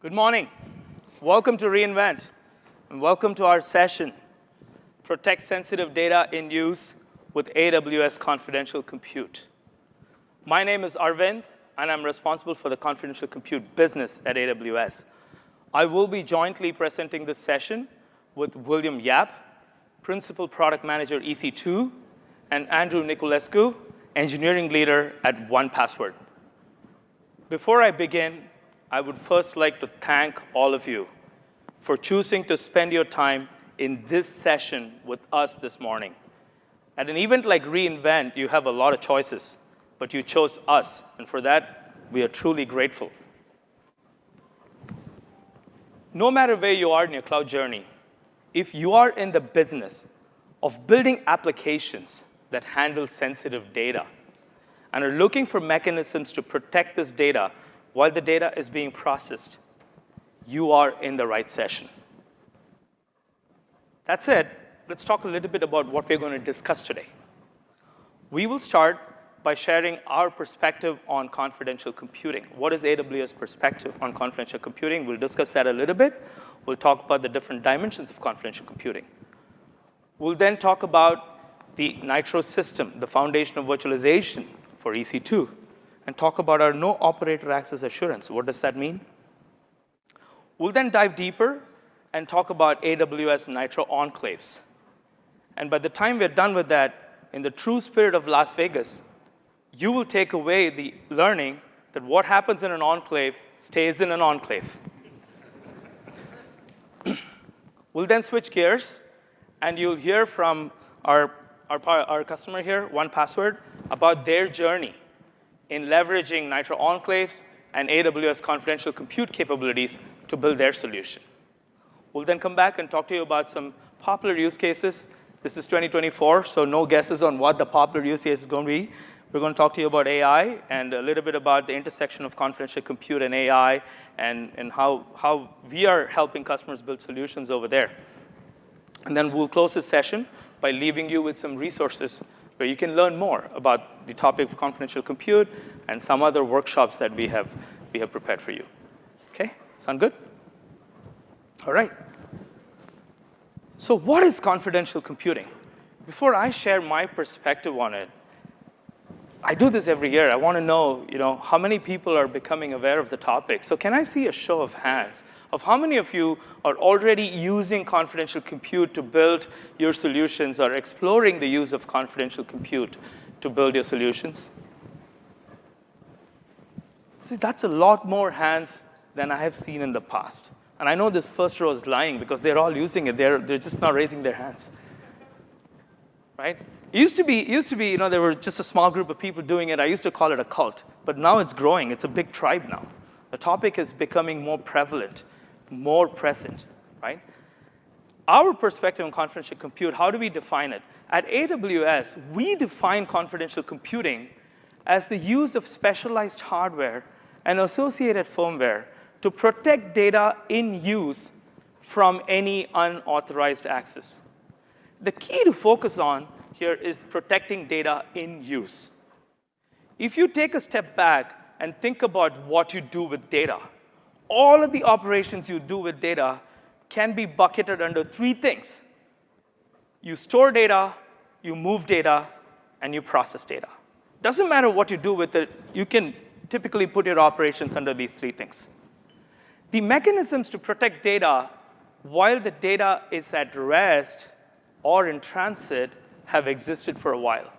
Good morning. Welcome to reInvent, and welcome to our session, Protect Sensitive Data in Use with AWS Confidential Compute. My name is Arvind, and I'm responsible for the confidential compute business at AWS. I will be jointly presenting this session with William Yap, Principal Product Manager EC2, and Andrew Niculescu, Engineering Leader at 1Password. Before I begin, I would first like to thank all of you for choosing to spend your time in this session with us this morning. At an event like reInvent, you have a lot of choices, but you chose us, and for that, we are truly grateful. No matter where you are in your cloud journey, if you are in the business of building applications that handle sensitive data and are looking for mechanisms to protect this data while the data is being processed, you are in the right session. That said, let's talk a little bit about what we're going to discuss today. We will start by sharing our perspective on confidential computing. What is AWS perspective on confidential computing? We'll discuss that a little bit. We'll talk about the different dimensions of confidential computing. We'll then talk about the Nitro system, the foundation of virtualization for EC2, and talk about our no operator access assurance. What does that mean? We'll then dive deeper and talk about AWS Nitro Enclaves. And by the time we're done with that, in the true spirit of Las Vegas, you will take away the learning that what happens in an enclave stays in an enclave. We'll then switch gears, and you'll hear from our customer here, 1Password, about their journey in leveraging Nitro Enclaves and AWS Confidential Compute capabilities to build their solution. We'll then come back and talk to you about some popular use cases. This is 2024, so no guesses on what the popular use case is going to be. We're going to talk to you about AI and a little bit about the intersection of confidential compute and AI and how we are helping customers build solutions over there. And then we'll close this session by leaving you with some resources where you can learn more about the topic of confidential compute and some other workshops that we have prepared for you. Okay? Sound good? All right. So what is confidential computing? Before I share my perspective on it, I do this every year. I want to know, how many people are becoming aware of the topic. So can I see a show of hands of how many of you are already using confidential compute to build your solutions or exploring the use of confidential compute to build your solutions? See, that's a lot more hands than I have seen in the past. And I know this first row is lying because they're all using it. They're just not raising their hands. Right? It used to be, there were just a small group of people doing it. I used to call it a cult. But now it's growing. It's a big tribe now. The topic is becoming more prevalent, more present, right? Our perspective on confidential compute, how do we define it? At AWS, we define confidential computing as the use of specialized hardware and associated firmware to protect data in use from any unauthorized access. The key to focus on here is protecting data in use. If you take a step back and think about what you do with data, all of the operations you do with data can be bucketed under three things. You store data, you move data, and you process data. Doesn't matter what you do with it, you can typically put your operations under these three things. The mechanisms to protect data while the data is at rest or in transit have existed for a while.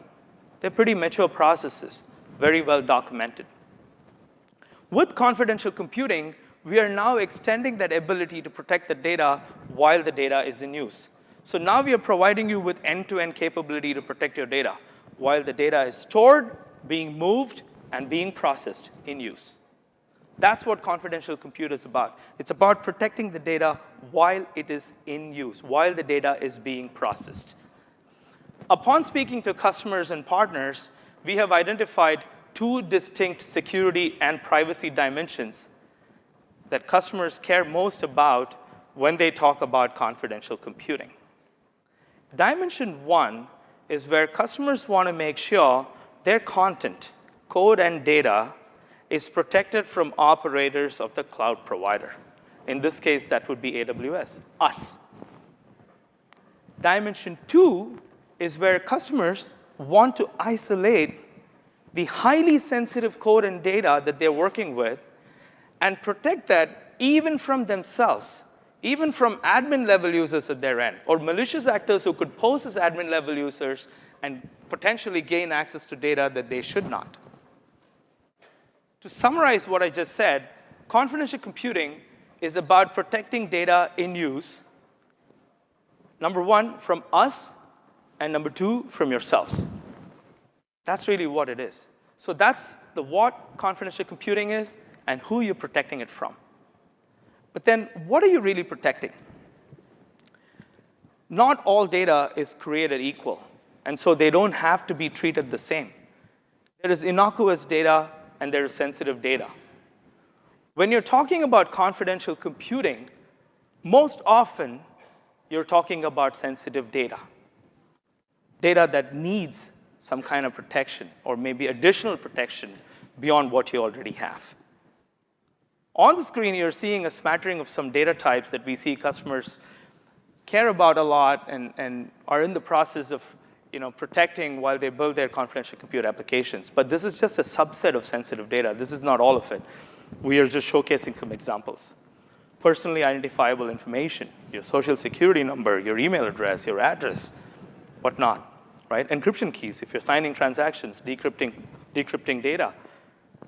They're pretty mature processes, very well documented. With confidential computing, we are now extending that ability to protect the data while the data is in use. So now we are providing you with end-to-end capability to protect your data while the data is stored, being moved, and being processed in use. That's what confidential compute is about. It's about protecting the data while it is in use, while the data is being processed. Upon speaking to customers and partners, we have identified two distinct security and privacy dimensions that customers care most about when they talk about confidential computing. Dimension one is where customers want to make sure their content, code, and data is protected from operators of the cloud provider. In this case, that would be AWS, us. Dimension 2 is where customers want to isolate the highly sensitive code and data that they're working with and protect that even from themselves, even from admin-level users at their end, or malicious actors who could pose as admin-level users and potentially gain access to data that they should not. To summarize what I just said, confidential computing is about protecting data in use, number one, from us, and number two, from yourselves. That's really what it is. So that's the what confidential computing is and who you're protecting it from. But then, what are you really protecting? Not all data is created equal, and so they don't have to be treated the same. There is innocuous data, and there is sensitive data. When you're talking about confidential computing, most often, you're talking about sensitive data, data that needs some kind of protection, or maybe additional protection beyond what you already have. On the screen, you're seeing a smattering of some data types that we see customers care about a lot and are in the process of protecting while they build their confidential compute applications. But this is just a subset of sensitive data. This is not all of it. We are just showcasing some examples. Personally identifiable information, your social security number, your email address, your address, whatnot, right? Encryption keys, if you're signing transactions, decrypting data.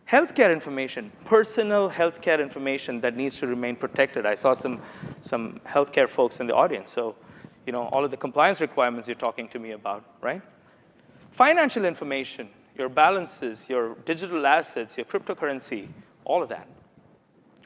Healthcare information, personal healthcare information that needs to remain protected. I saw some healthcare folks in the audience, so all of the compliance requirements you're talking to me about, right? Financial information, your balances, your digital assets, your cryptocurrency, all of that.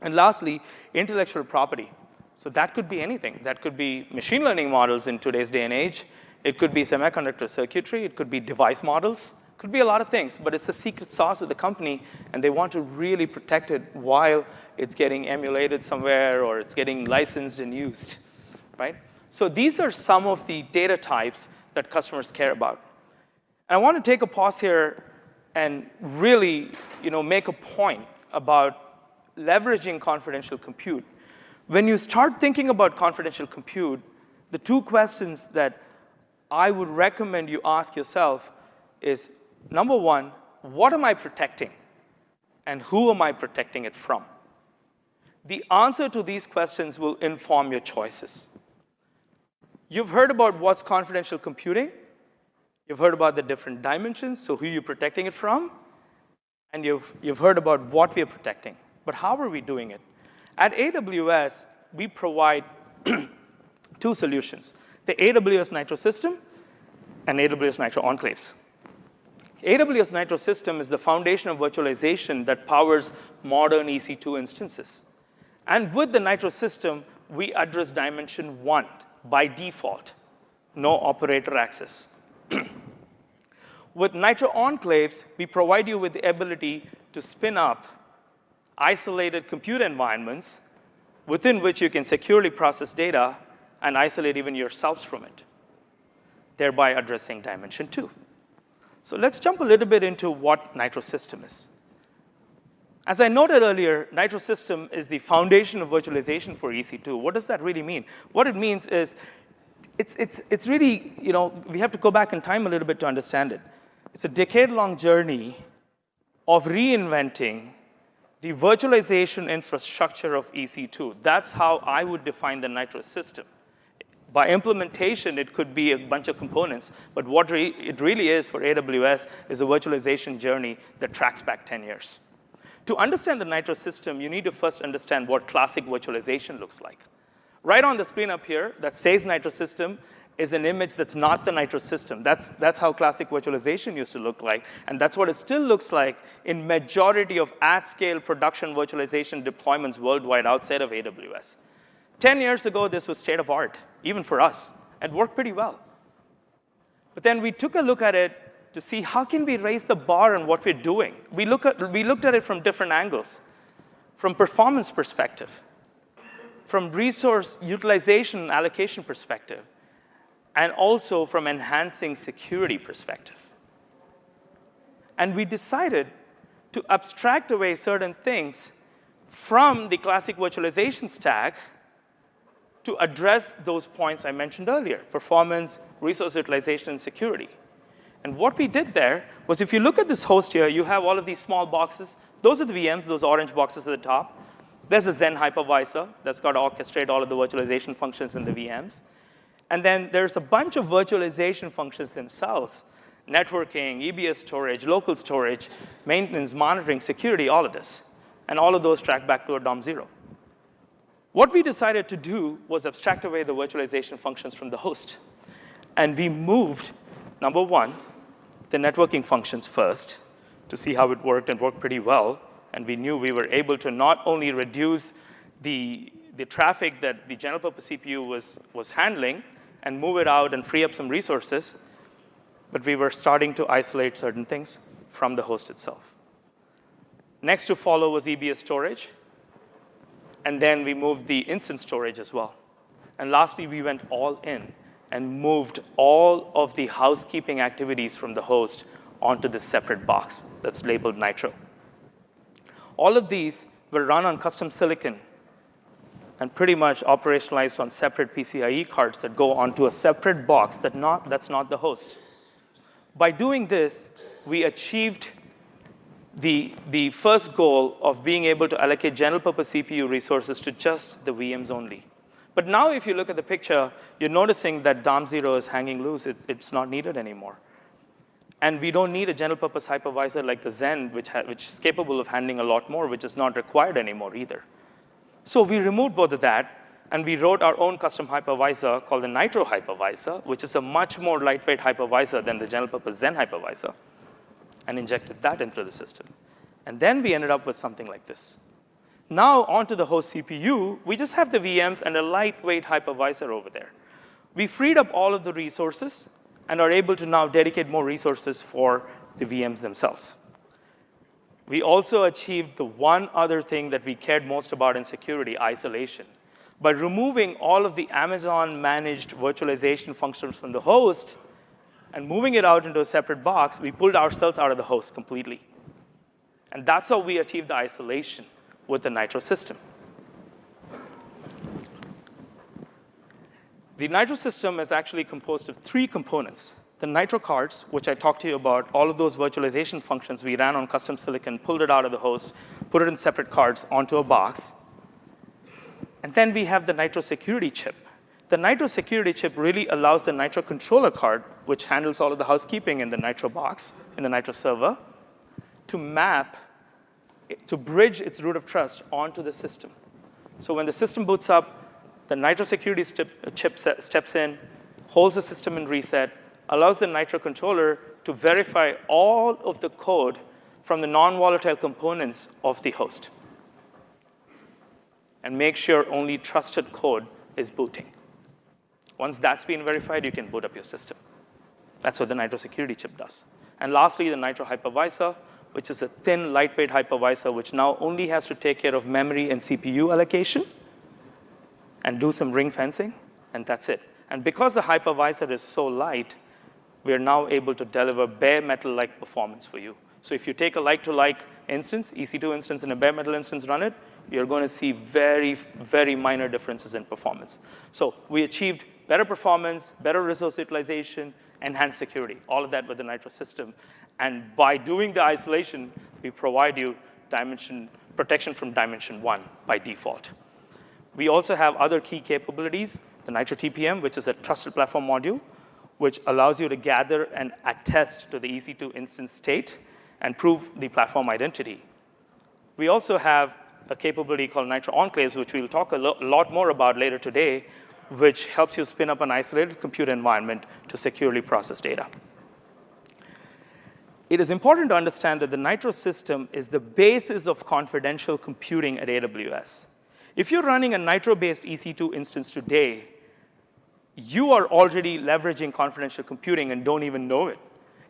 And lastly, intellectual property. So that could be anything. That could be machine learning models in today's day and age. It could be semiconductor circuitry. It could be device models. It could be a lot of things, but it's the secret sauce of the company, and they want to really protect it while it's getting emulated somewhere or it's getting licensed and used, right? So these are some of the data types that customers care about. And I want to take a pause here and really make a point about leveraging confidential compute. When you start thinking about confidential compute, the two questions that I would recommend you ask yourself is, number one, what am I protecting? And who am I protecting it from? The answer to these questions will inform your choices. You've heard about what's confidential computing. You've heard about the different dimensions, so who you're protecting it from. And you've heard about what we're protecting. But how are we doing it? At AWS, we provide two solutions, the AWS Nitro System and AWS Nitro Enclaves. AWS Nitro System is the foundation of virtualization that powers modern EC2 instances. And with the Nitro System, we address dimension 1 by default, no operator access. With Nitro Enclaves, we provide you with the ability to spin up isolated compute environments within which you can securely process data and isolate even yourselves from it, thereby addressing dimension 2. So let's jump a little bit into what Nitro System is. As I noted earlier, Nitro System is the foundation of virtualization for EC2. What does that really mean? What it means is it's really, we have to go back in time a little bit to understand it. It's a decade-long journey of reinventing the virtualization infrastructure of EC2. That's how I would define the Nitro System. By implementation, it could be a bunch of components, but what it really is for AWS is a virtualization journey that tracks back 10 years. To understand the Nitro System, you need to first understand what classic virtualization looks like. Right on the screen up here that says Nitro System is an image that's not the Nitro System. That's how classic virtualization used to look like, and that's what it still looks like in majority of at-scale production virtualization deployments worldwide outside of AWS. 10 years ago, this was state of art, even for us, and worked pretty well. But then we took a look at it to see how can we raise the bar on what we're doing. We looked at it from different angles, from performance perspective, from resource utilization and allocation perspective, and also from enhancing security perspective. And we decided to abstract away certain things from the classic virtualization stack to address those points I mentioned earlier, performance, resource utilization, and security. And what we did there was, if you look at this host here, you have all of these small boxes. Those are the VMs, those orange boxes at the top. There's a Zen hypervisor that's got to orchestrate all of the virtualization functions in the VMs. And then there's a bunch of virtualization functions themselves: networking, EBS storage, local storage, maintenance, monitoring, security, all of this. And all of those track back to a DOM 0. What we decided to do was abstract away the virtualization functions from the host. And we moved, number one, the networking functions first to see how it worked, and worked pretty well. And we knew we were able to not only reduce the traffic that the general purpose CPU was handling and move it out and free up some resources, but we were starting to isolate certain things from the host itself. Next to follow was EBS storage. And then we moved the instance storage as well. And lastly, we went all in and moved all of the housekeeping activities from the host onto this separate box that's labeled Nitro. All of these were run on custom silicon and pretty much operationalized on separate PCIe cards that go onto a separate box that's not the host. By doing this, we achieved the first goal of being able to allocate general purpose CPU resources to just the VMs only. But now if you look at the picture, you're noticing that DOM 0 is hanging loose. It's not needed anymore. And we don't need a general purpose hypervisor like the Zen, which is capable of handling a lot more, which is not required anymore either. So we removed both of that, and we wrote our own custom hypervisor called the Nitro hypervisor, which is a much more lightweight hypervisor than the general purpose Zen hypervisor, and injected that into the system. And then we ended up with something like this. Now onto the host CPU, we just have the VMs and a lightweight hypervisor over there. We freed up all of the resources and are able to now dedicate more resources for the VMs themselves. We also achieved the one other thing that we cared most about in security: isolation. By removing all of the Amazon-managed virtualization functions from the host and moving it out into a separate box, we pulled ourselves out of the host completely. And that's how we achieved the isolation with the Nitro system. The Nitro system is actually composed of 3 components. The Nitro cards, which I talked to you about, all of those virtualization functions we ran on custom silicon, pulled it out of the host, put it in separate cards onto a box. And then we have the Nitro security chip. The Nitro security chip really allows the Nitro controller card, which handles all of the housekeeping in the Nitro box, in the Nitro server, to map, to bridge its root of trust onto the system. So when the system boots up, the Nitro security chip steps in, holds the system in reset, allows the Nitro controller to verify all of the code from the non-volatile components of the host and make sure only trusted code is booting. Once that's been verified, you can boot up your system. That's what the Nitro security chip does. And lastly, the Nitro hypervisor, which is a thin, lightweight hypervisor, which now only has to take care of memory and CPU allocation and do some ring fencing, and that's it. And because the hypervisor is so light, we are now able to deliver bare metal-like performance for you. So if you take a like-to-like instance, EC2 instance, and a bare metal instance, run it, you're going to see very, very minor differences in performance. So we achieved better performance, better resource utilization, enhanced security, all of that with the Nitro system. And by doing the isolation, we provide you protection from dimension 1 by default. We also have other key capabilities, the NitroTPM, which is a trusted platform module, which allows you to gather and attest to the EC2 instance state and prove the platform identity. We also have a capability called Nitro Enclaves, which we'll talk a lot more about later today, which helps you spin up an isolated compute environment to securely process data. It is important to understand that the Nitro system is the basis of confidential computing at AWS. If you're running a Nitro-based EC2 instance today, you are already leveraging confidential computing and don't even know it.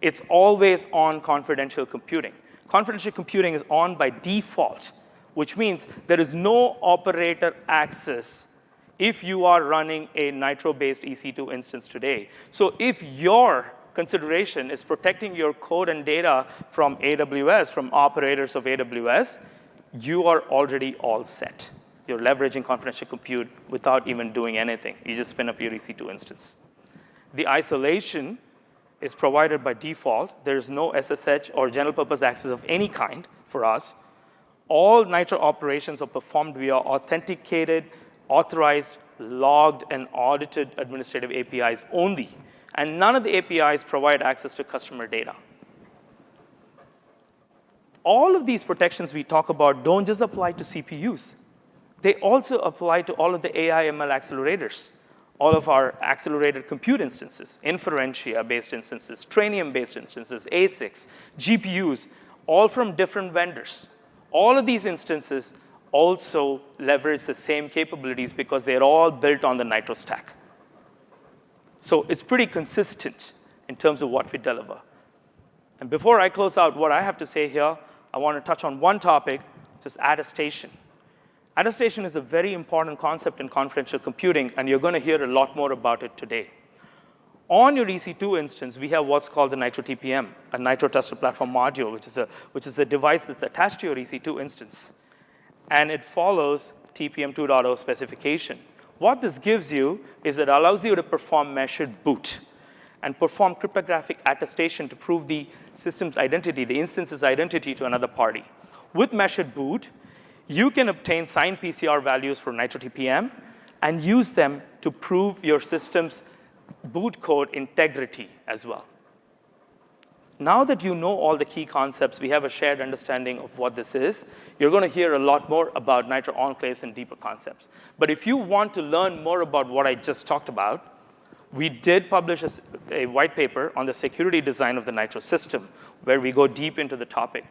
It's always on confidential computing. Confidential computing is on by default, which means there is no operator access if you are running a Nitro-based EC2 instance today. So if your consideration is protecting your code and data from AWS, from operators of AWS, you are already all set. You're leveraging confidential compute without even doing anything. You just spin up your EC2 instance. The isolation is provided by default. There's no SSH or general purpose access of any kind for us. All Nitro operations are performed via authenticated, authorized, logged, and audited administrative APIs only. And none of the APIs provide access to customer data. All of these protections we talk about don't just apply to CPUs. They also apply to all of the AI/ML accelerators, all of our accelerated compute instances, Inferentia-based instances, Trainium-based instances, ASICs, GPUs, all from different vendors. All of these instances also leverage the same capabilities because they're all built on the Nitro stack. So it's pretty consistent in terms of what we deliver. And before I close out what I have to say here, I want to touch on one topic, just attestation. Attestation is a very important concept in confidential computing, and you're going to hear a lot more about it today. On your EC2 instance, we have what's called the NitroTPM, a Nitro Trusted Platform Module, which is a device that's attached to your EC2 instance. And it follows TPM 2.0 specification. What this gives you is it allows you to perform measured boot and perform cryptographic attestation to prove the system's identity, the instance's identity to another party. With measured boot, you can obtain signed PCR values for NitroTPM and use them to prove your system's boot code integrity as well. Now that you know all the key concepts, we have a shared understanding of what this is. You're going to hear a lot more about Nitro Enclaves and deeper concepts. But if you want to learn more about what I just talked about, we did publish a white paper on the security design of the Nitro system, where we go deep into the topic.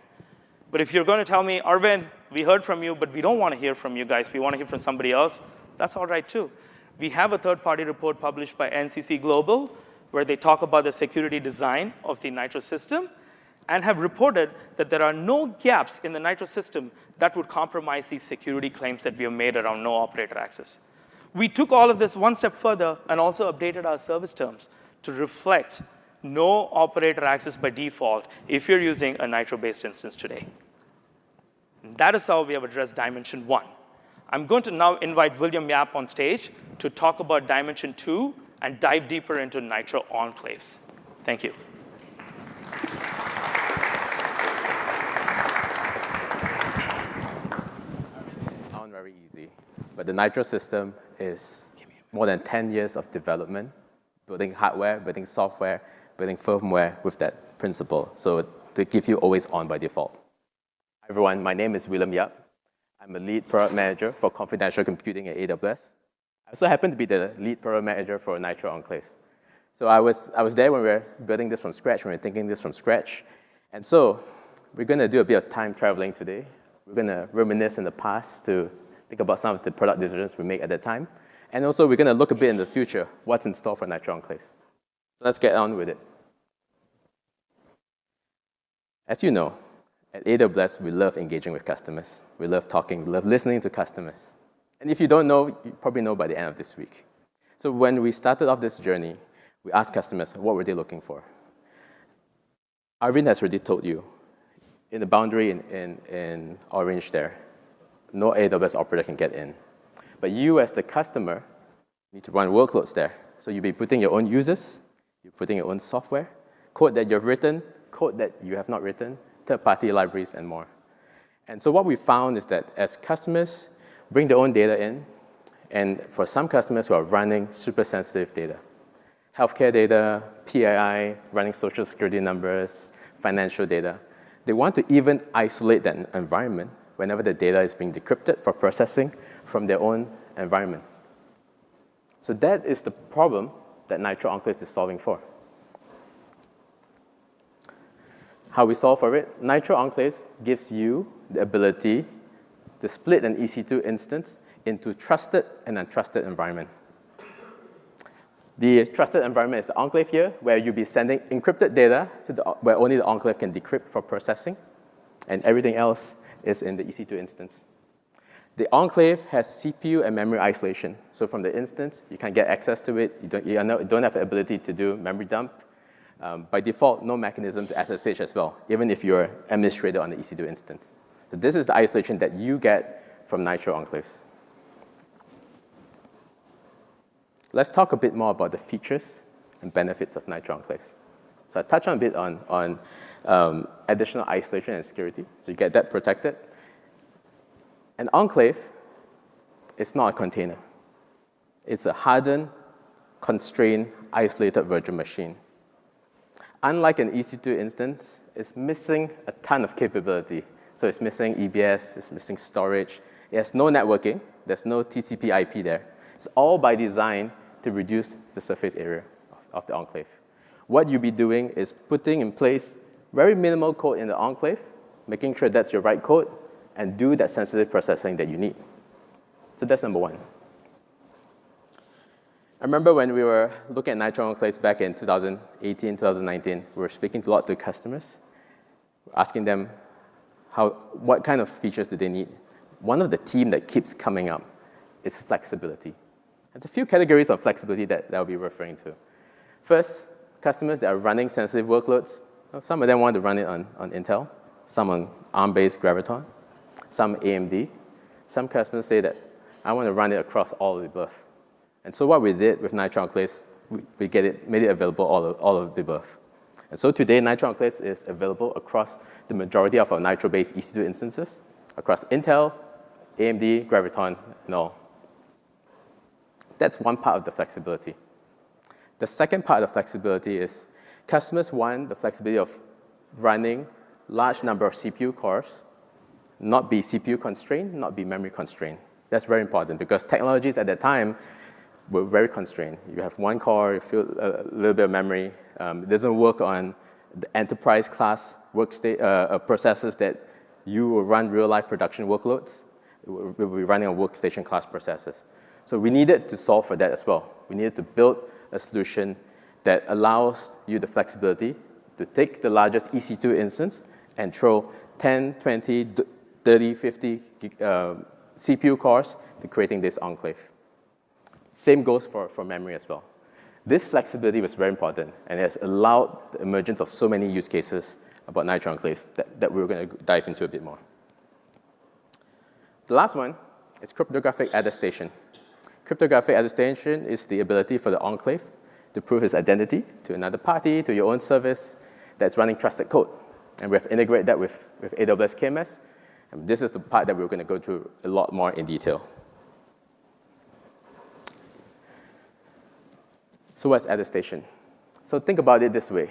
But if you're going to tell me, Arvind, we heard from you, but we don't want to hear from you guys, we want to hear from somebody else, that's all right too. We have a third-party report published by NCC Global, where they talk about the security design of the Nitro system and have reported that there are no gaps in the Nitro system that would compromise these security claims that we have made around no operator access. We took all of this one step further and also updated our service terms to reflect no operator access by default if you're using a Nitro-based instance today. And that is how we have addressed Dimension 1. I'm going to now invite William Yap on stage to talk about Dimension 2 and dive deeper into Nitro Enclaves. Thank you. Sound very easy, but the Nitro system is more than 10 years of development, building hardware, building software, building firmware with that principle, so to give you always on by default. Hi everyone, my name is William Yap. I'm a lead product manager for confidential computing at AWS. I also happen to be the lead product manager for Nitro Enclaves. So I was there when we were building this from scratch, when we were thinking this from scratch. And so we're going to do a bit of time traveling today. We're going to reminisce in the past to think about some of the product decisions we made at that time. And also we're going to look a bit in the future, what's in store for Nitro Enclaves. So let's get on with it. As you know, at AWS, we love engaging with customers. We love talking, we love listening to customers. And if you don't know, you probably know by the end of this week. So when we started off this journey, we asked customers, what were they looking for? Arvind has already told you, in the boundary in orange there, no AWS operator can get in. But you, as the customer, need to run workloads there. So you'll be putting your own users, you're putting your own software, code that you've written, code that you have not written, third-party libraries, and more. And so what we found is that as customers bring their own data in, and for some customers who are running super sensitive data, healthcare data, PII, running social security numbers, financial data, they want to even isolate that environment whenever the data is being decrypted for processing from their own environment. So that is the problem that Nitro Enclaves is solving for. How we solve for it? Nitro Enclaves gives you the ability to split an EC2 instance into trusted and untrusted environment. The trusted environment is the enclave here, where you'll be sending encrypted data to where only the enclave can decrypt for processing, and everything else is in the EC2 instance. The enclave has CPU and memory isolation. So from the instance, you can't get access to it. You don't have the ability to do memory dump. By default, no mechanism to SSH as well, even if you're administrator on the EC2 instance. But this is the isolation that you get from Nitro Enclaves. Let's talk a bit more about the features and benefits of Nitro Enclaves. So I touched on a bit on additional isolation and security. So you get that protected. An enclave is not a container. It's a hardened, constrained, isolated virtual machine. Unlike an EC2 instance, it's missing a ton of capability. So it's missing EBS, it's missing storage. It has no networking. There's no TCP IP there. It's all by design to reduce the surface area of the enclave. What you'll be doing is putting in place very minimal code in the enclave, making sure that's your right code, and do that sensitive processing that you need. So that's number one. I remember when we were looking at Nitro Enclaves back in 2018, 2019, we were speaking a lot to customers, asking them what kind of features do they need. One of the themes that keeps coming up is flexibility. There's a few categories of flexibility that I'll be referring to. First, customers that are running sensitive workloads. Some of them want to run it on Intel, some on ARM-based Graviton, some AMD. Some customers say that I want to run it across all of the above. And so what we did with Nitro Enclaves, we made it available all of the above. And so today, Nitro Enclaves is available across the majority of our Nitro-based EC2 instances, across Intel, AMD, Graviton, and all. That's one part of the flexibility. The second part of the flexibility is customers want the flexibility of running large number of CPU cores, not be CPU constrained, not be memory constrained. That's very important because technologies at that time were very constrained. You have one core, you feel a little bit of memory. It doesn't work on the enterprise class processors that you will run real life production workloads. It will be running on workstation class processors. So we needed to solve for that as well. We needed to build a solution that allows you the flexibility to take the largest EC2 instance and throw 10, 20, 30, 50 CPU cores to creating this enclave. Same goes for memory as well. This flexibility was very important and has allowed the emergence of so many use cases about Nitro Enclaves that we're going to dive into a bit more. The last one is cryptographic attestation. Cryptographic attestation is the ability for the enclave to prove its identity to another party, to your own service that's running trusted code. And we have integrated that with AWS KMS. And this is the part that we're going to go through a lot more in detail. So what's attestation? So think about it this way.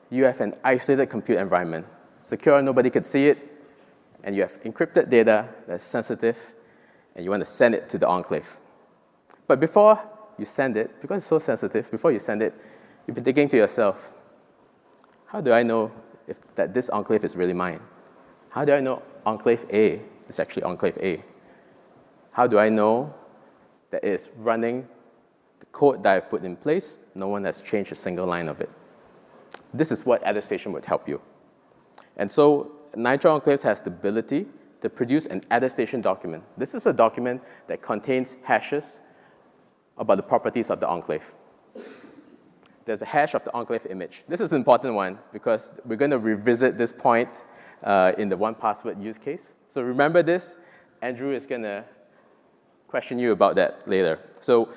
You have an isolated compute environment, secure, nobody could see it, and you have encrypted data that's sensitive, and you want to send it to the enclave. But before you send it, because it's so sensitive, before you send it, you've been thinking to yourself, how do I know that this enclave is really mine? How do I know enclave A is actually enclave A? How do I know that it's running the code that I've put in place? No one has changed a single line of it. This is what attestation would help you. And so Nitro Enclaves has the ability to produce an attestation document. This is a document that contains hashes about the properties of the enclave. There's a hash of the enclave image. This is an important one because we're going to revisit this point in the 1Password use case. So remember this. Andrew is going to question you about that later. So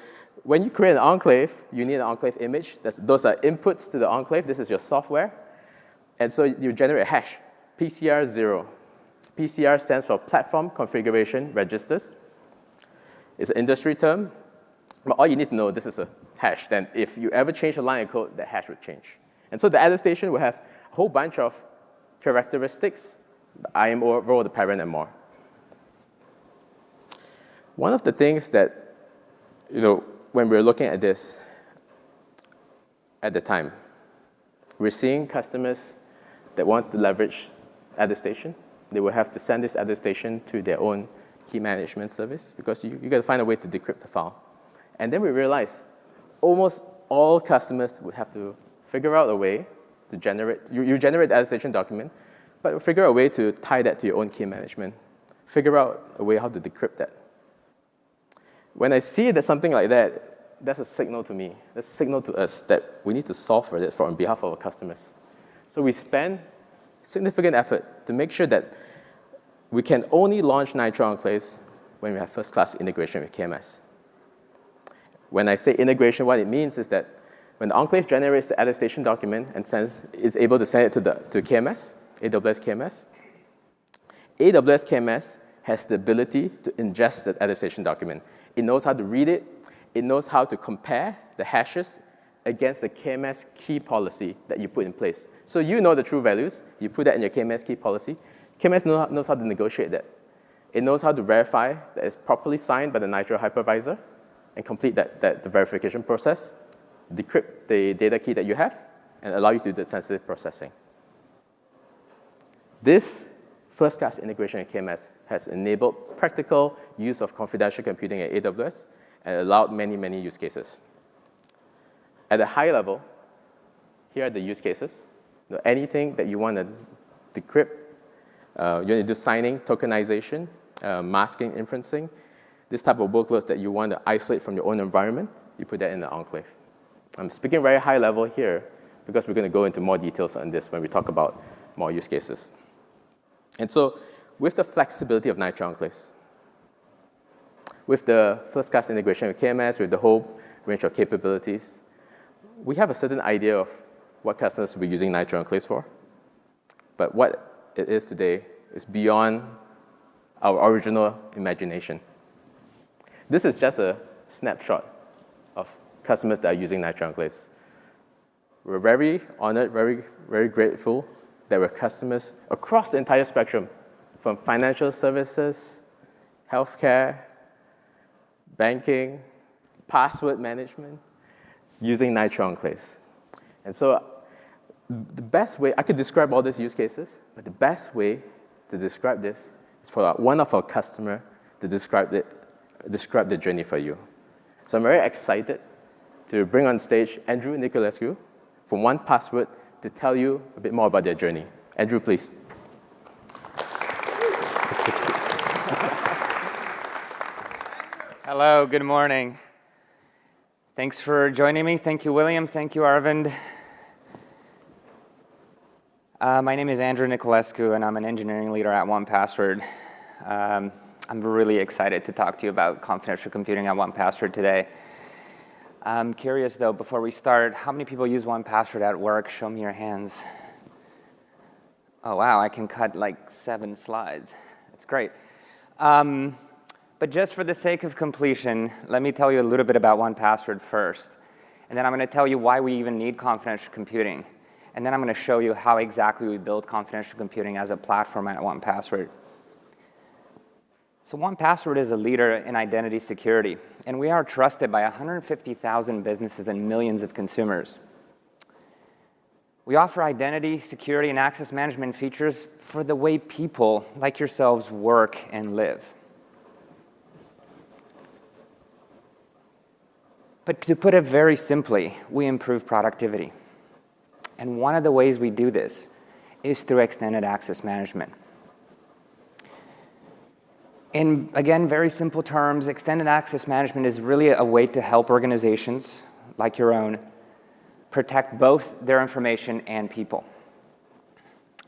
when you create an enclave, you need an enclave image. Those are inputs to the enclave. This is your software. And so you generate a hash, PCR0. PCR stands for Platform Configuration Registers. It's an industry term. But all you need to know, this is a hash. Then if you ever change a line of code, that hash would change. And so the attestation will have a whole bunch of characteristics, the IMO role, the parent, and more. One of the things that, when we were looking at this at the time, we're seeing customers that want to leverage attestation. They will have to send this attestation to their own key management service because you got to find a way to decrypt the file. And then we realized almost all customers would have to figure out a way to generate, you generate the attestation document, but figure out a way to tie that to your own key management. Figure out a way how to decrypt that. When I see that something like that, that's a signal to me. That's a signal to us that we need to solve for it on behalf of our customers. So we spend significant effort to make sure that we can only launch Nitro Enclaves when we have first-class integration with KMS. When I say integration, what it means is that when the enclave generates the attestation document and is able to send it to KMS, AWS KMS, AWS KMS has the ability to ingest that attestation document. It knows how to read it. It knows how to compare the hashes against the KMS key policy that you put in place. So you know the true values. You put that in your KMS key policy. KMS knows how to negotiate that. It knows how to verify that it's properly signed by the Nitro hypervisor and complete the verification process, decrypt the data key that you have, and allow you to do the sensitive processing. This first-class integration with KMS has enabled practical use of confidential computing at AWS and allowed many, many use cases. At a high level, here are the use cases. Anything that you want to decrypt, you want to do signing, tokenization, masking, inferencing, this type of workloads that you want to isolate from your own environment, you put that in the enclave. I'm speaking very high level here because we're going to go into more details on this when we talk about more use cases. And so with the flexibility of Nitro Enclaves, with the first-class integration with KMS, with the whole range of capabilities, we have a certain idea of what customers will be using Nitro Enclaves for. But what it is today is beyond our original imagination. This is just a snapshot of customers that are using Nitro Enclaves. We're very honored, very, very grateful that we're customers across the entire spectrum, from financial services, healthcare, banking, password management, using Nitro Enclaves. And so the best way, I could describe all these use cases, but the best way to describe this is for one of our customers to describe the journey for you. So I'm very excited to bring on stage Andrew Niculescu from 1Password to tell you a bit more about their journey. Andrew, please. Hello, good morning. Thanks for joining me. Thank you, William. Thank you, Arvind. My name is Andrew Niculescu, and I'm an engineering leader at 1Password. I'm really excited to talk to you about confidential computing at 1Password today. I'm curious, though, before we start, how many people use 1Password at work? Show me your hands. Oh, wow, I can cut like 7 slides. That's great. But just for the sake of completion, let me tell you a little bit about 1Password first. And then I'm going to tell you why we even need confidential computing. And then I'm going to show you how exactly we build confidential computing as a platform at 1Password. So 1Password is a leader in identity security. And we are trusted by 150,000 businesses and millions of consumers. We offer identity, security, and access management features for the way people like yourselves work and live. But to put it very simply, we improve productivity. And one of the ways we do this is through extended access management. In, again, very simple terms, extended access management is really a way to help organizations like your own protect both their information and people.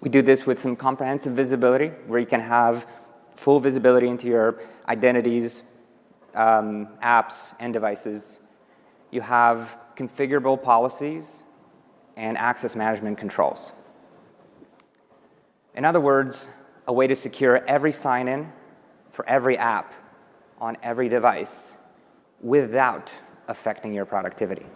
We do this with some comprehensive visibility, where you can have full visibility into your identities, apps, and devices. You have configurable policies and access management controls. In other words, a way to secure every sign-in for every app on every device without affecting your productivity.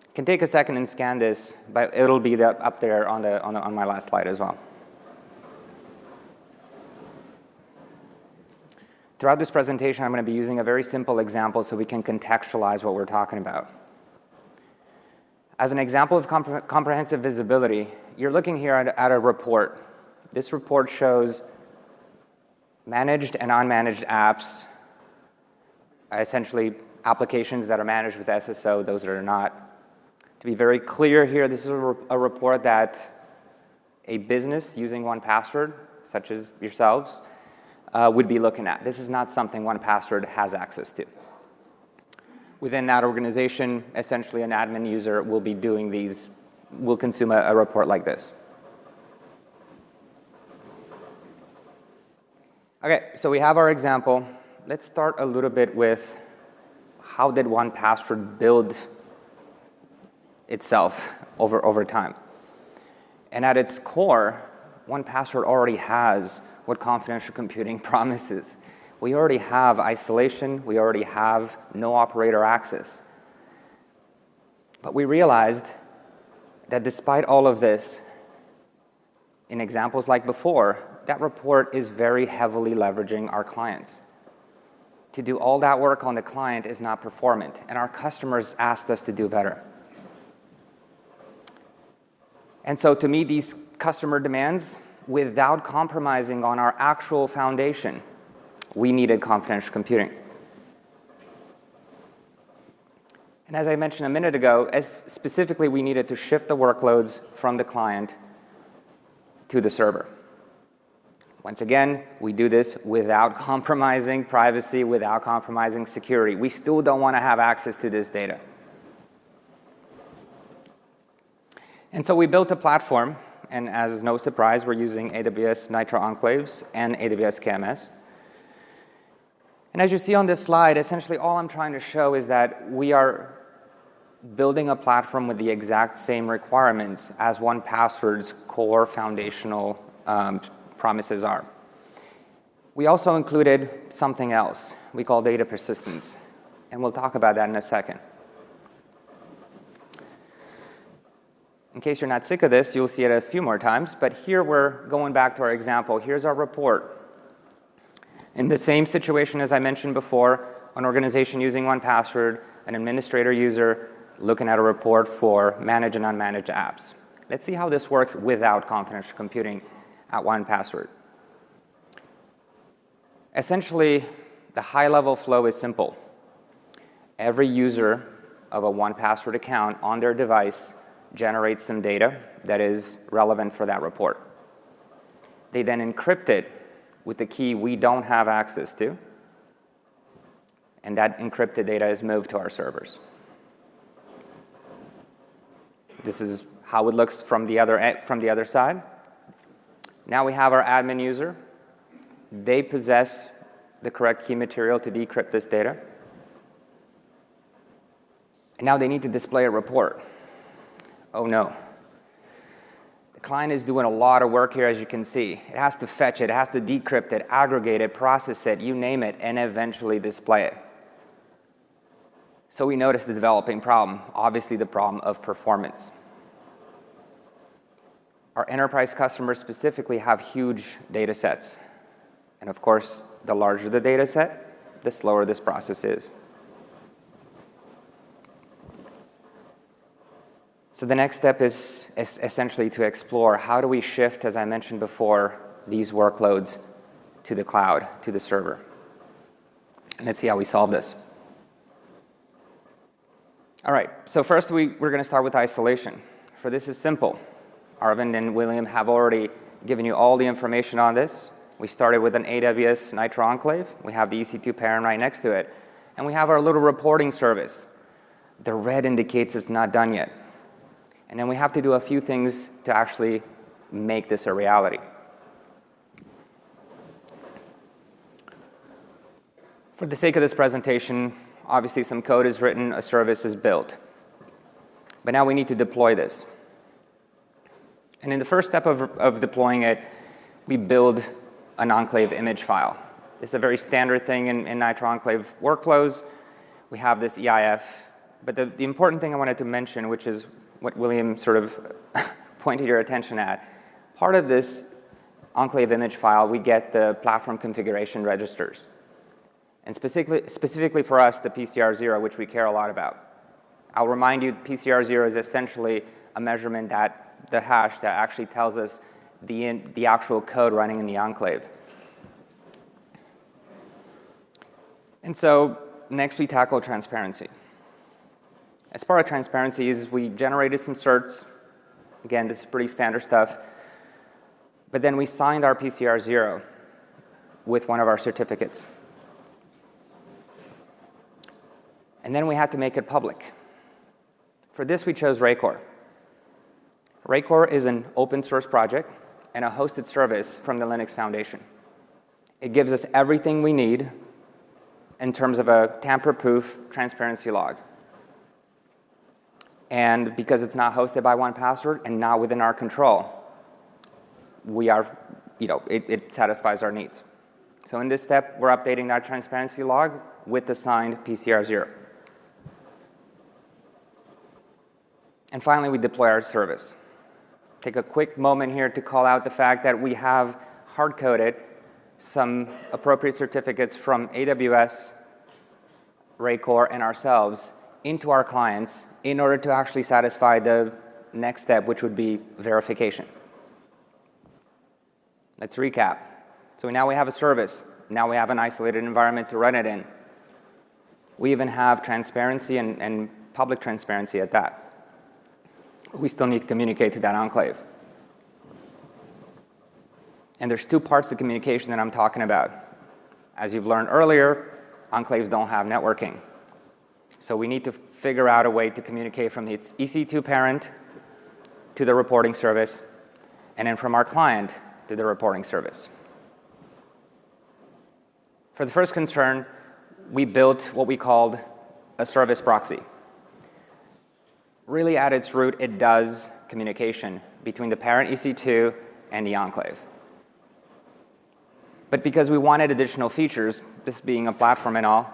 You can take a second and scan this, but it'll be up there on my last slide as well. Throughout this presentation, I'm going to be using a very simple example so we can contextualize what we're talking about. As an example of comprehensive visibility, you're looking here at a report. This report shows managed and unmanaged apps, essentially applications that are managed with SSO, those that are not. To be very clear here, this is a report that a business using 1Password, such as yourselves, would be looking at. This is not something 1Password has access to. Within that organization, essentially an admin user will be doing these, will consume a report like this. OK, so we have our example. Let's start a little bit with how did 1Password build itself over time. And at its core, 1Password already has what confidential computing promises. We already have isolation. We already have no operator access. But we realized that despite all of this, in examples like before, that report is very heavily leveraging our clients. To do all that work on the client is not performant, and our customers asked us to do better. And so to meet these customer demands, without compromising on our actual foundation, we needed confidential computing. And as I mentioned a minute ago, specifically, we needed to shift the workloads from the client to the server. Once again, we do this without compromising privacy, without compromising security. We still don't want to have access to this data. And so we built a platform, and as no surprise, we're using AWS Nitro Enclaves and AWS KMS. And as you see on this slide, essentially all I'm trying to show is that we are building a platform with the exact same requirements as 1Password's core foundational promises are. We also included something else we call data persistence, and we'll talk about that in a second. In case you're not sick of this, you'll see it a few more times, but here we're going back to our example. Here's our report. In the same situation as I mentioned before, an organization using 1Password, an administrator user looking at a report for managed and unmanaged apps. Let's see how this works without confidential computing at 1Password. Essentially, the high-level flow is simple. Every user of a 1Password account on their device generates some data that is relevant for that report. They then encrypt it with the key we don't have access to, and that encrypted data is moved to our servers. This is how it looks from the other side. Now we have our admin user. They possess the correct key material to decrypt this data. And now they need to display a report. Oh, no. The client is doing a lot of work here, as you can see. It has to fetch it. It has to decrypt it, aggregate it, process it, you name it, and eventually display it. So we noticed the developing problem, obviously the problem of performance. Our enterprise customers specifically have huge data sets. And of course, the larger the data set, the slower this process is. So the next step is essentially to explore how do we shift, as I mentioned before, these workloads to the cloud, to the server. And let's see how we solve this. All right, so first we're going to start with isolation. For this is simple. Arvind and William have already given you all the information on this. We started with an AWS Nitro Enclave. We have the EC2 parent right next to it. And we have our little reporting service. The red indicates it's not done yet. And then we have to do a few things to actually make this a reality. For the sake of this presentation, obviously some code is written, a service is built. But now we need to deploy this. And in the first step of deploying it, we build an enclave image file. This is a very standard thing in Nitro Enclave workflows. We have this EIF. But the important thing I wanted to mention, which is what William sort of pointed your attention at, part of this enclave image file, we get the platform configuration registers. And specifically for us, the PCR0, which we care a lot about. I'll remind you, PCR0 is essentially a measurement that the hash that actually tells us the actual code running in the enclave. And so next we tackle transparency. As part of transparency is we generated some certs. Again, this is pretty standard stuff. But then we signed our PCR0 with one of our certificates. And then we had to make it public. For this, we chose Raycore. Raycore is an open source project and a hosted service from the Linux Foundation. It gives us everything we need in terms of a tamper-proof transparency log. And because it's not hosted by 1Password and not within our control, it satisfies our needs. So in this step, we're updating that transparency log with the signed PCR0. And finally, we deploy our service. Take a quick moment here to call out the fact that we have hard-coded some appropriate certificates from AWS, Raycore, and ourselves into our clients in order to actually satisfy the next step, which would be verification. Let's recap. So now we have a service. Now we have an isolated environment to run it in. We even have transparency and public transparency at that. We still need to communicate to that enclave. And there's two parts to communication that I'm talking about. As you've learned earlier, enclaves don't have networking. So we need to figure out a way to communicate from its EC2 parent to the reporting service, and then from our client to the reporting service. For the first concern, we built what we called a service proxy. Really, at its root, it does communication between the parent EC2 and the enclave. But because we wanted additional features, this being a platform and all,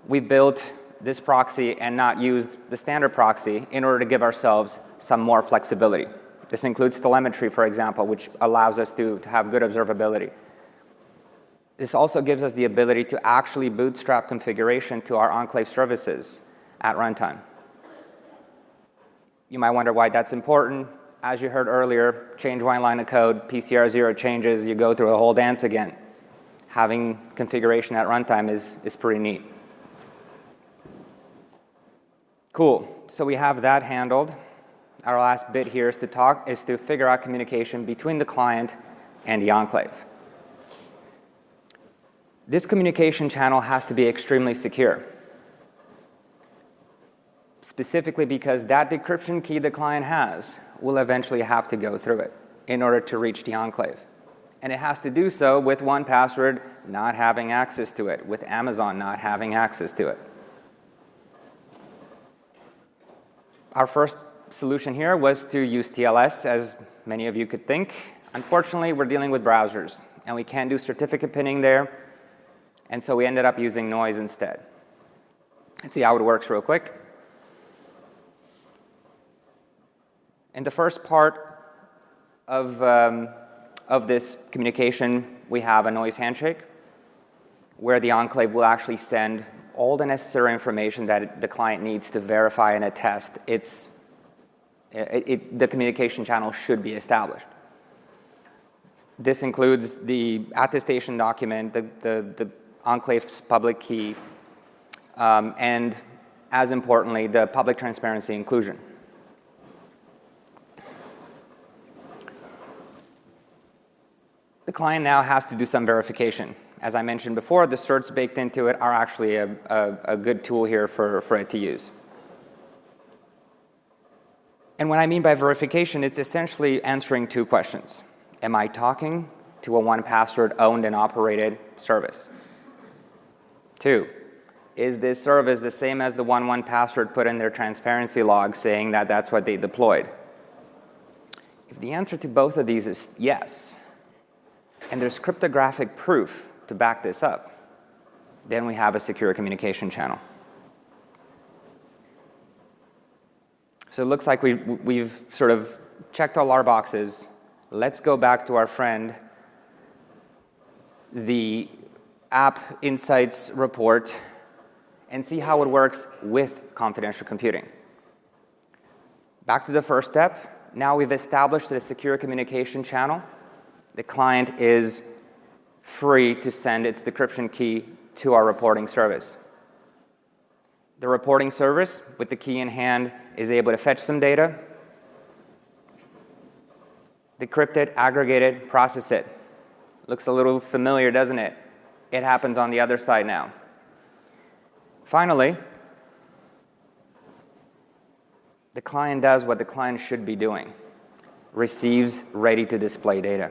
we built this proxy and not used the standard proxy in order to give ourselves some more flexibility. This includes telemetry, for example, which allows us to have good observability. This also gives us the ability to actually bootstrap configuration to our enclave services at runtime. You might wonder why that's important. As you heard earlier, change one line of code, PCR0 changes, you go through a whole dance again. Having configuration at runtime is pretty neat. Cool. So we have that handled. Our last bit here is to figure out communication between the client and the enclave. This communication channel has to be extremely secure. Specifically because that decryption key the client has will eventually have to go through it in order to reach the enclave. And it has to do so with 1Password not having access to it, with Amazon not having access to it. Our first solution here was to use TLS, as many of you could think. Unfortunately, we're dealing with browsers, and we can't do certificate pinning there, and so we ended up using noise instead. Let's see how it works real quick. In the first part of this communication, we have a noise handshake, where the enclave will actually send all the necessary information that the client needs to verify and attest the communication channel should be established. This includes the attestation document, the enclave's public key, and as importantly, the public transparency inclusion. The client now has to do some verification. As I mentioned before, the certs baked into it are actually a good tool here for it to use. And what I mean by verification, it's essentially answering two questions. Am I talking to a 1Password owned and operated service? 2, is this service the same as the one 1Password put in their transparency log saying that that's what they deployed? If the answer to both of these is yes, and there's cryptographic proof to back this up, then we have a secure communication channel. So it looks like we've sort of checked all our boxes. Let's go back to our friend, the App Insights report, and see how it works with confidential computing. Back to the first step. Now we've established a secure communication channel. The client is free to send its decryption key to our reporting service. The reporting service, with the key in hand, is able to fetch some data, decrypt it, aggregate it, process it. Looks a little familiar, doesn't it? It happens on the other side now. Finally, the client does what the client should be doing, receives ready-to-display data.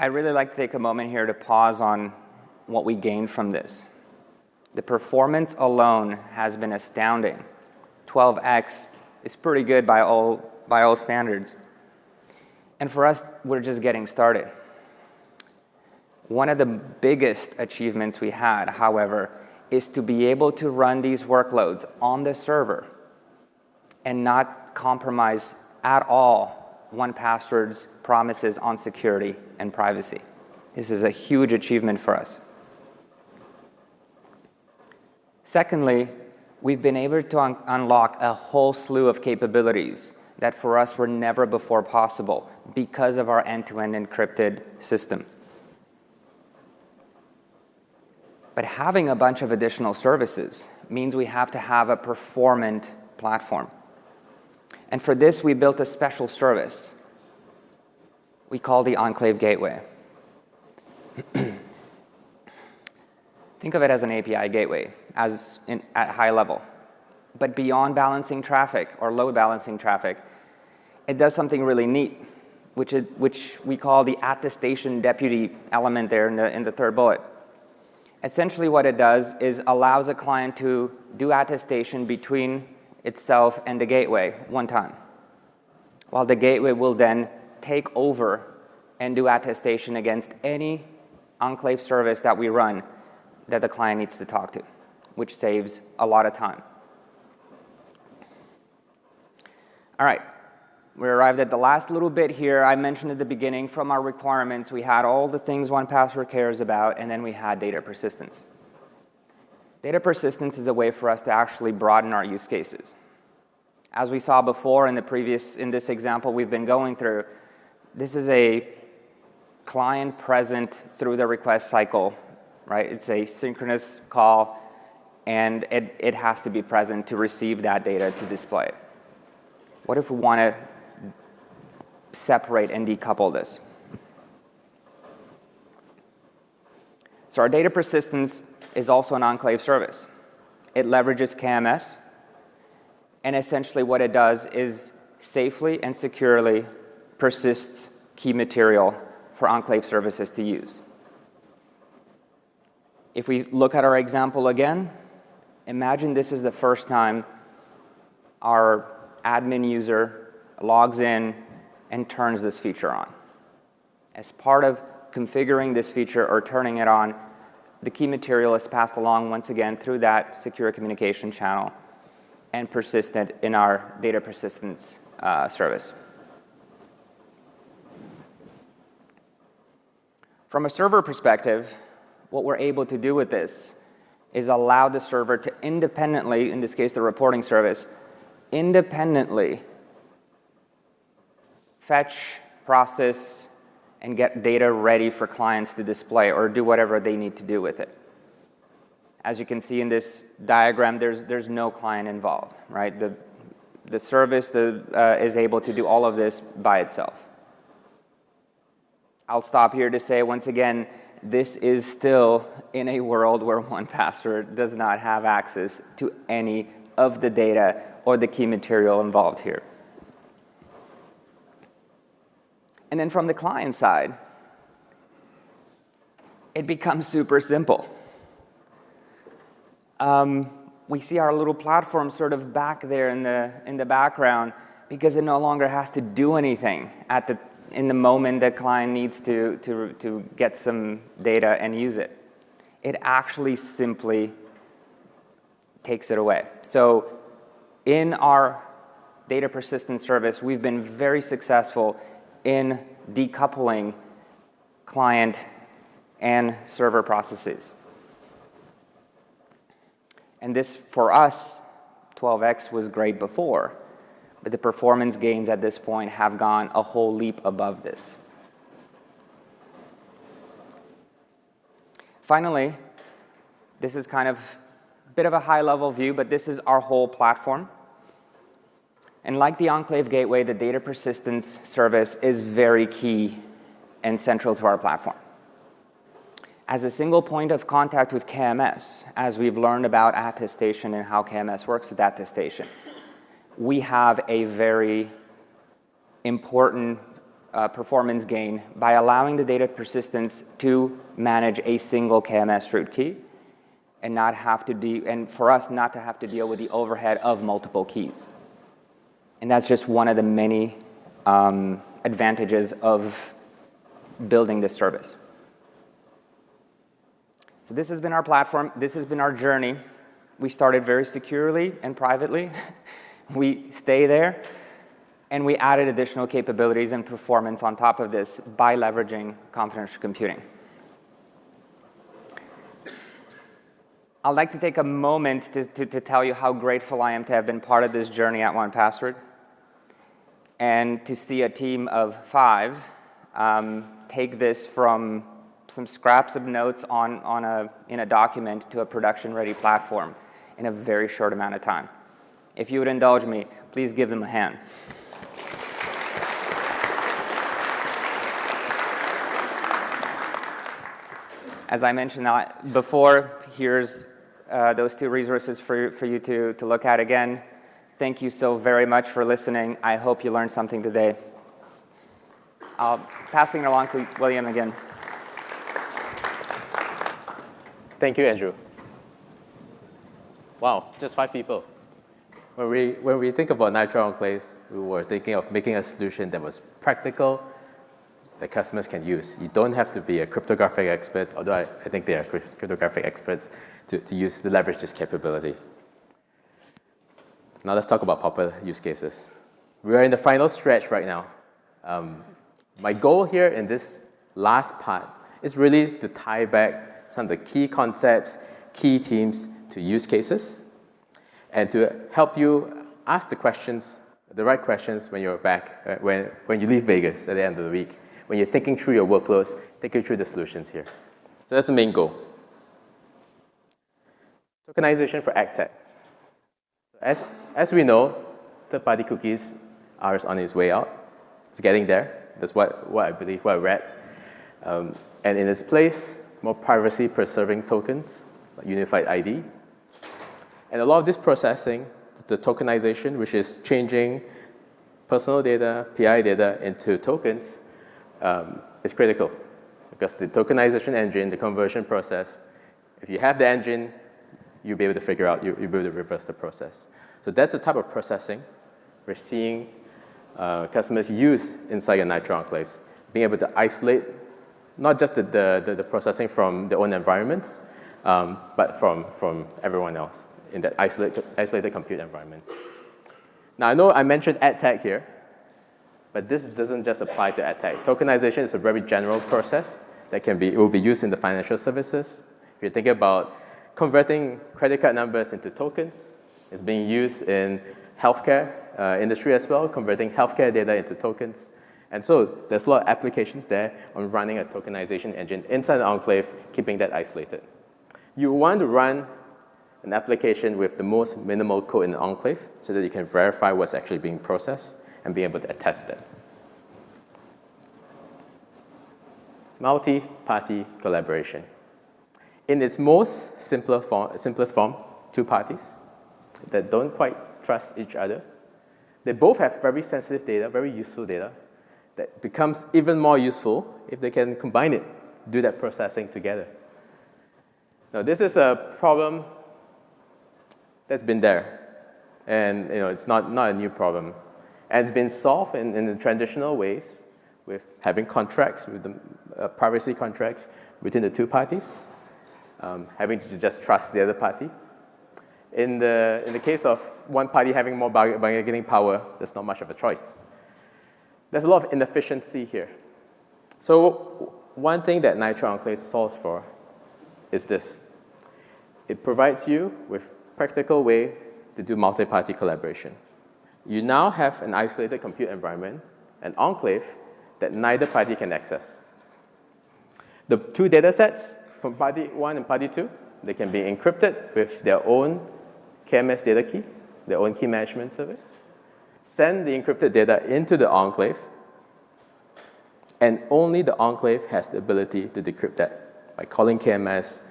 I'd really like to take a moment here to pause on what we gained from this. The performance alone has been astounding. 12x is pretty good by all standards. And for us, we're just getting started. One of the biggest achievements we had, however, is to be able to run these workloads on the server and not compromise at all 1Password's promises on security and privacy. This is a huge achievement for us. Secondly, we've been able to unlock a whole slew of capabilities that for us were never before possible because of our end-to-end encrypted system. But having a bunch of additional services means we have to have a performant platform. And for this, we built a special service we call the Enclave Gateway. Think of it as an API gateway at high level. But beyond balancing traffic or load balancing traffic, it does something really neat, which we call the attestation deputy element there in the third bullet. Essentially what it does is allows a client to do attestation between itself and the gateway one time, while the gateway will then take over and do attestation against any enclave service that we run that the client needs to talk to, which saves a lot of time. All right, we arrived at the last little bit here. I mentioned at the beginning from our requirements, we had all the things 1Password cares about, and then we had data persistence. Data persistence is a way for us to actually broaden our use cases. As we saw before in this example we've been going through, this is a client present through the request cycle, right? It's a synchronous call, and it has to be present to receive that data to display it. What if we want to separate and decouple this? So our data persistence is also an enclave service. It leverages KMS, and essentially what it does is safely and securely persists key material for enclave services to use. If we look at our example again, imagine this is the first time our admin user logs in and turns this feature on. As part of configuring this feature or turning it on, the key material is passed along once again through that secure communication channel and persisted in our data persistence service. From a server perspective, what we're able to do with this is allow the server to independently, in this case the reporting service, independently fetch, process, and get data ready for clients to display or do whatever they need to do with it. As you can see in this diagram, there's no client involved, right? The service is able to do all of this by itself. I'll stop here to say once again, this is still in a world where 1Password does not have access to any of the data or the key material involved here. And then from the client side, it becomes super simple. We see our little platform sort of back there in the background because it no longer has to do anything in the moment the client needs to get some data and use it. It actually simply takes it away. So in our data persistence service, we've been very successful in decoupling client and server processes. And this, for us, 12x was great before, but the performance gains at this point have gone a whole leap above this. Finally, this is kind of a bit of a high-level view, but this is our whole platform. And like the Enclave Gateway, the data persistence service is very key and central to our platform. As a single point of contact with KMS, as we've learned about attestation and how KMS works with attestation, we have a very important performance gain by allowing the data persistence to manage a single KMS root key and not have to and for us not to have to deal with the overhead of multiple keys. And that's just one of the many advantages of building this service. So this has been our platform. This has been our journey. We started very securely and privately. We stay there. And we added additional capabilities and performance on top of this by leveraging confidential computing. I'd like to take a moment to tell you how grateful I am to have been part of this journey at 1Password and to see a team of 5 take this from some scraps of notes in a document to a production-ready platform in a very short amount of time. If you would indulge me, please give them a hand. As I mentioned before, here's those 2 resources for you to look at again. Thank you so very much for listening. I hope you learned something today. Passing it along to William again. Thank you, Andrew. Wow, just 5 people. When we think about Nitro Enclaves, we were thinking of making a solution that was practical, that customers can use. You don't have to be a cryptographic expert, although I think they are cryptographic experts, to leverage this capability. Now let's talk about popular use cases. We are in the final stretch right now. My goal here in this last part is really to tie back some of the key concepts, key themes to use cases, and to help you ask the right questions when you're back, when you leave Vegas at the end of the week, when you're thinking through your workloads, thinking through the solutions here. So that's the main goal. Tokenization for AgTech. As we know, third-party cookies are on its way out. It's getting there. That's what I believe, what I read. And in its place, more privacy-preserving tokens, like unified ID. And a lot of this processing, the tokenization, which is changing personal data, PI data into tokens, is critical. Because the tokenization engine, the conversion process, if you have the engine, you'll be able to figure out, you'll be able to reverse the process. So that's the type of processing we're seeing customers use inside your Nitro Enclaves, being able to isolate not just the processing from their own environments, but from everyone else in that isolated compute environment. Now, I know I mentioned AdTech here, but this doesn't just apply to AdTech. Tokenization is a very general process that will be used in the financial services. If you're thinking about converting credit card numbers into tokens, it's being used in healthcare industry as well, converting healthcare data into tokens. And so there's a lot of applications there on running a tokenization engine inside an enclave, keeping that isolated. You want to run an application with the most minimal code in the enclave so that you can verify what's actually being processed and be able to attest that. Multi-party collaboration. In its most simplest form, 2 parties that don't quite trust each other. They both have very sensitive data, very useful data, that becomes even more useful if they can combine it, do that processing together. Now, this is a problem that's been there, and it's not a new problem. And it's been solved in the traditional ways with having contracts, with the privacy contracts between the 2 parties, having to just trust the other party. In the case of one party having more bargaining power, there's not much of a choice. There's a lot of inefficiency here. So one thing that Nitro Enclaves solves for is this. It provides you with a practical way to do multi-party collaboration. You now have an isolated compute environment, an enclave, that neither party can access. The 2 data sets from party 1 and party 2, they can be encrypted with their own KMS data key, their own key management service, send the encrypted data into the enclave, and only the enclave has the ability to decrypt that by calling KMS,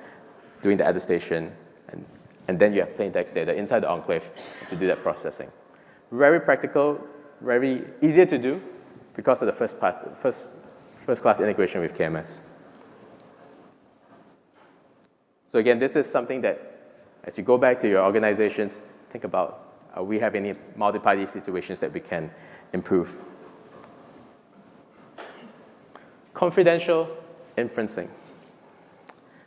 doing the attestation, and then you have plain text data inside the enclave to do that processing. Very practical, very easier to do, because of the first-class integration with KMS. So again, this is something that, as you go back to your organizations, think about, we have any multi-party situations that we can improve. Confidential inferencing.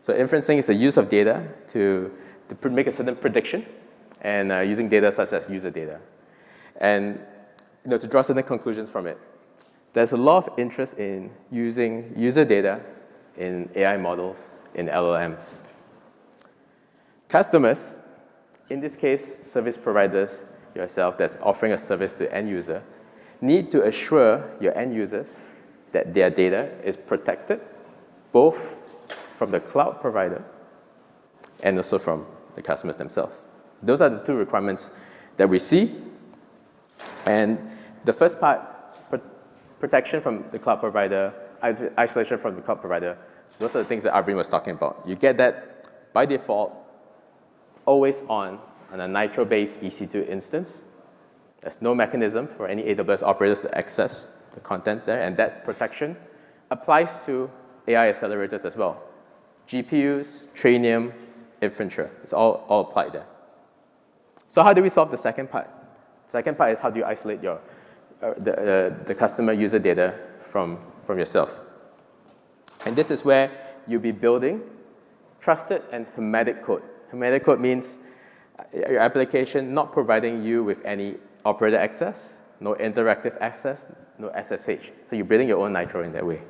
So inferencing is the use of data to make a certain prediction, and using data such as user data. And to draw certain conclusions from it. There's a lot of interest in using user data in AI models, in LLMs. Customers, in this case, service providers, yourself that's offering a service to end user, need to assure your end users that their data is protected, both from the cloud provider and also from the customers themselves. Those are the two requirements that we see. And the first part, protection from the cloud provider, isolation from the cloud provider, those are the things that Arvind was talking about. You get that by default, always on a Nitro-based EC2 instance. There's no mechanism for any AWS operators to access the contents there, and that protection applies to AI accelerators as well. GPUs, Trainium, Inferentia, it's all applied there. So how do we solve the second part? The second part is how do you isolate your the customer user data from yourself. And this is where you'll be building trusted and hermetic code. Hermetic code means your application not providing you with any operator access, no interactive access, no SSH. So you're building your own Nitro in that way.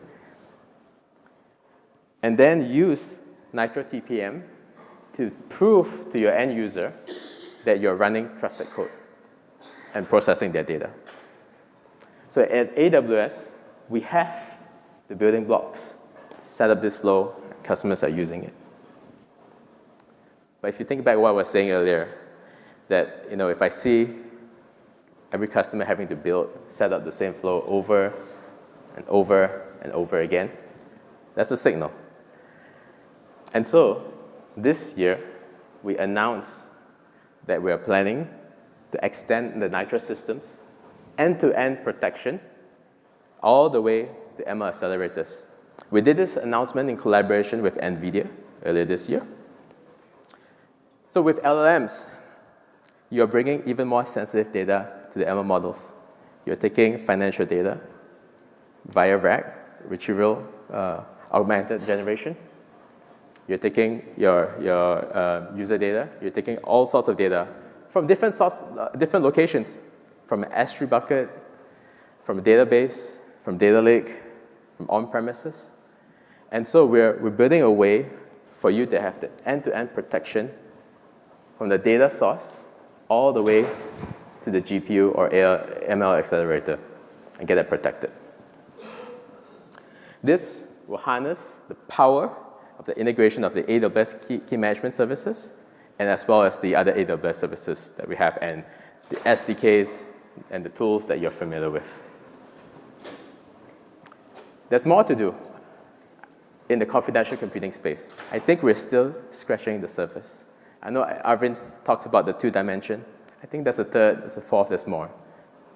And then use NitroTPM to prove to your end user that you're running trusted code and processing their data. So at AWS, we have the building blocks to set up this flow, and customers are using it. But if you think back what I was saying earlier, that if I see every customer having to set up the same flow over and over and over again, that's a signal. And so this year, we announced that we are planning to extend the Nitro systems end-to-end protection all the way to ML accelerators. We did this announcement in collaboration with NVIDIA earlier this year. So with LLMs, you're bringing even more sensitive data to the ML models. You're taking financial data via RAG, retrieval augmented generation. You're taking your user data. You're taking all sorts of data from different locations, from an S3 bucket, from a database, from data lake, from on-premises. And so we're building a way for you to have the end-to-end protection from the data source all the way to the GPU or ML accelerator and get it protected. This will harness the power of the integration of the AWS key management services and as well as the other AWS services that we have and the SDKs and the tools that you're familiar with. There's more to do in the confidential computing space. I think we're still scratching the surface. I know Arvind talks about the 2-dimension. I think there's a third, there's a fourth, there's more.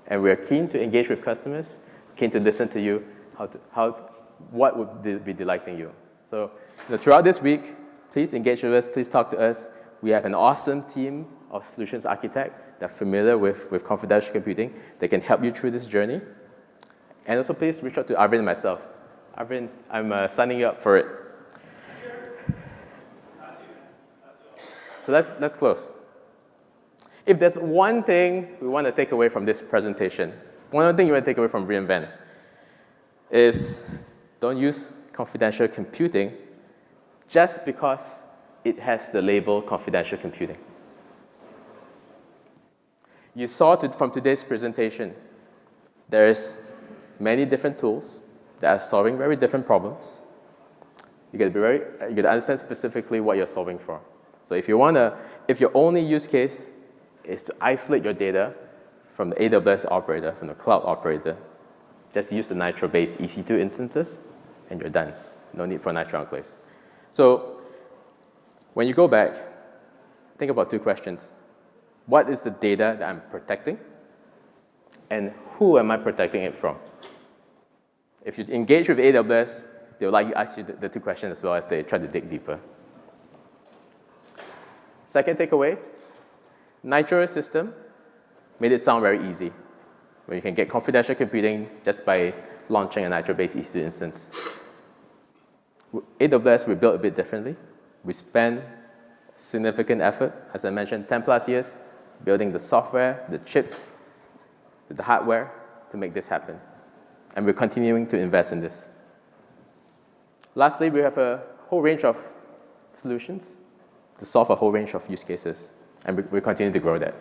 And we're keen to engage with customers, keen to listen to you, what would be delighting you. So throughout this week, please engage with us, please talk to us. We have an awesome team of solutions architects that are familiar with confidential computing. They can help you through this journey. And also please reach out to Arvind and myself. Arvind, I'm signing you up for it. So let's close. If there's one thing we want to take away from this presentation, one thing you want to take away from reInvent is don't use confidential computing just because it has the label confidential computing. You saw from today's presentation, there's many different tools that are solving very different problems. You got to understand specifically what you're solving for. So if your only use case is to isolate your data from the AWS operator, from the cloud operator, just use the Nitro-based EC2 instances, and you're done. No need for Nitro Enclaves. So when you go back, think about two questions. What is the data that I'm protecting? And who am I protecting it from? If you engage with AWS, they'll likely ask you the two questions as well as they try to dig deeper. Second takeaway, Nitro System made it sound very easy, where you can get confidential computing just by launching a Nitro-based EC2 instance. AWS, we built a bit differently. We spent significant effort, as I mentioned, 10 plus years, building the software, the chips, the hardware to make this happen. And we're continuing to invest in this. Lastly, we have a whole range of solutions to solve a whole range of use cases, and we continue to grow that.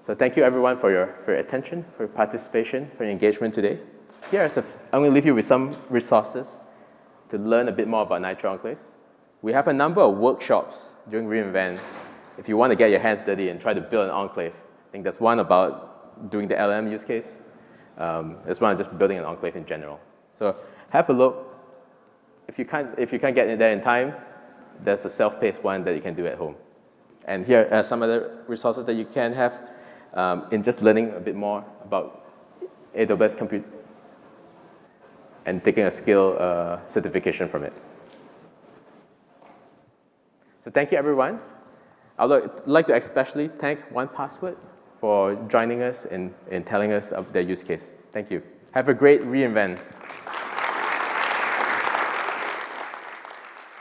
So thank you, everyone, for your attention, for your participation, for your engagement today. I'm going to leave you with some resources to learn a bit more about Nitro Enclaves. We have a number of workshops during reInvent if you want to get your hands dirty and try to build an enclave. I think there's one about doing the LLM use case. There's one just building an enclave in general. So have a look. If you can't get in there in time, there's a self-paced one that you can do at home. And here are some other resources that you can have in just learning a bit more about AWS Compute and taking a skill certification from it. So thank you, everyone. I would like to especially thank 1Password for joining us in telling us of their use case. Thank you. Have a great reInvent.